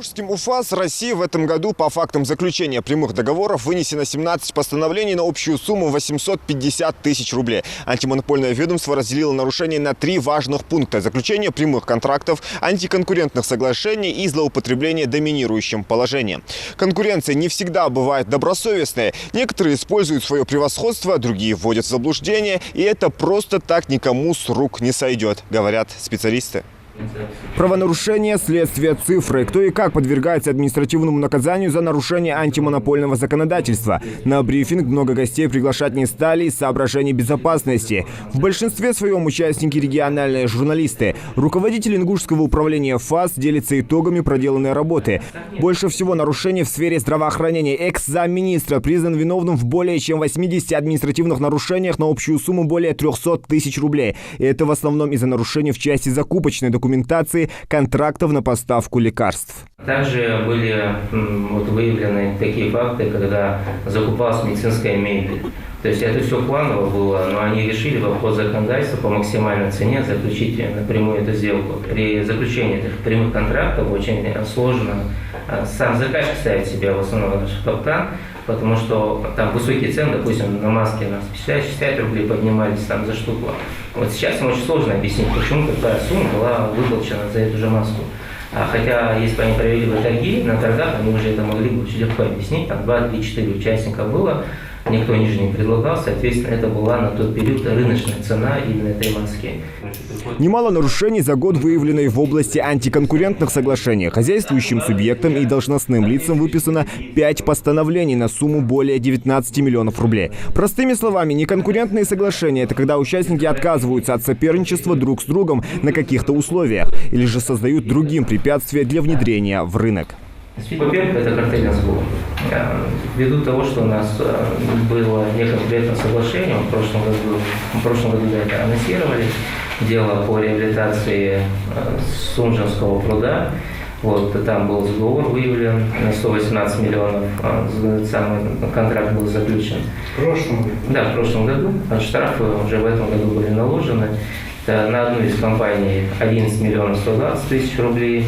Оренбургским УФАС России в этом году по фактам заключения прямых договоров вынесено 17 постановлений на общую сумму 850 тысяч рублей. Антимонопольное ведомство разделило нарушения на 3 важных пункта: заключение прямых контрактов, антиконкурентных соглашений и злоупотребление доминирующим положением. Конкуренция не всегда бывает добросовестная. Некоторые используют свое превосходство, другие вводят в заблуждение. И это просто так никому с рук не сойдет, говорят специалисты. Правонарушение, следствие, цифры. Кто и как подвергается административному наказанию за нарушение антимонопольного законодательства. На брифинг много гостей приглашать не стали из соображений безопасности. В большинстве своем участники региональные журналисты. Руководитель Ингушского управления ФАС делится итогами проделанной работы. Больше всего нарушений в сфере здравоохранения. Экс-замминистра признан виновным в более чем 80 административных нарушениях на общую сумму более 300 тысяч рублей. И это в основном из-за нарушений в части закупочной документации контрактов на поставку лекарств. Также были выявлены такие факты, когда закупалась медицинская мебель. То есть это все планово было, но они решили в обход законодательства по максимальной цене заключить напрямую эту сделку. При заключении этих прямых контрактов очень сложно. Сам заказчик ставит себе в основном топтан, потому что там высокие цены, допустим, на маске на 60 рублей поднимались там за штуку. Вот сейчас им очень сложно объяснить, почему такая сумма была выплачена за эту же маску. Хотя, если бы они провели бы торги, на торгах они уже это могли бы очень легко объяснить. Там 2, 3, 4 участника было, никто ниже не предлагал, соответственно, это была на тот период рыночная цена именно этой маски. Немало нарушений за год выявлено и в области антиконкурентных соглашений. Хозяйствующим субъектам и должностным лицам выписано 5 постановлений на сумму более 19 миллионов рублей. Простыми словами, неконкурентные соглашения – это когда участники отказываются от соперничества друг с другом на каких-то условиях или же создают другим препятствия для внедрения в рынок. Во-первых, это картельный сговор. Ввиду того, что у нас было неконкурентное соглашение, в прошлом году это анонсировали, дело по реабилитации Сунжинского пруда. Там был сговор выявлен на 118 миллионов, самый контракт был заключен. В прошлом году? Да, в прошлом году. Штрафы уже в этом году были наложены. На одну из компаний 11 миллионов 120 тысяч рублей.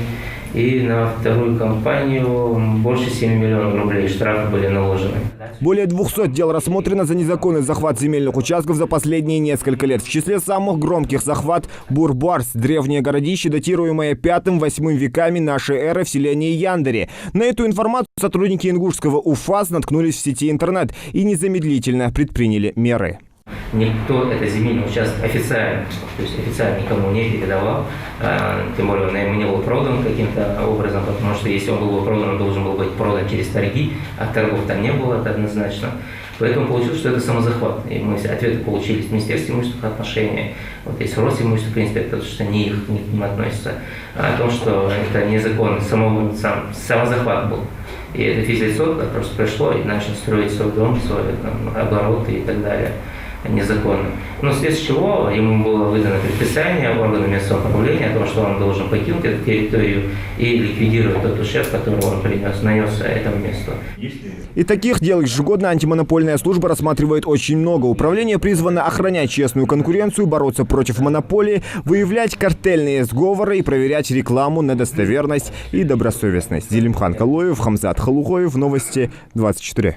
И на вторую компанию больше 7 миллионов рублей штрафы были наложены. Более 200 дел рассмотрено за незаконный захват земельных участков за последние несколько лет. В числе самых громких захват Бурбарс, древнее городище, датируемое 5-8 веками нашей эры в селении Яндери. На эту информацию сотрудники Ингушского УФАС наткнулись в сети интернет и незамедлительно предприняли меры. Никто это земельный участок официально никому не передавал, тем более он ему не был продан каким-то образом, потому что если он был бы продан, он должен был быть продан через торги, а торгов там не было, это однозначно. Поэтому получилось, что это самозахват. И мы ответы получили с Министерства имущественных отношений, есть Росимущественный инспектор, потому что не их к ним относится, о том, что это незаконный самозахват был. И это физлицо просто пришло и начал строить свой дом, свой оборот и так далее. Незаконно. Но вследствие чего ему было выдано предписание органам местного управления о том, что он должен покинуть эту территорию и ликвидировать тот ущерб, который он нанес этому месту. И таких дел ежегодно антимонопольная служба рассматривает очень много. Управление призвано охранять честную конкуренцию, бороться против монополии, выявлять картельные сговоры и проверять рекламу на достоверность и добросовестность. Зелимхан Калоев, Хамзат Халухоев, Новости 24.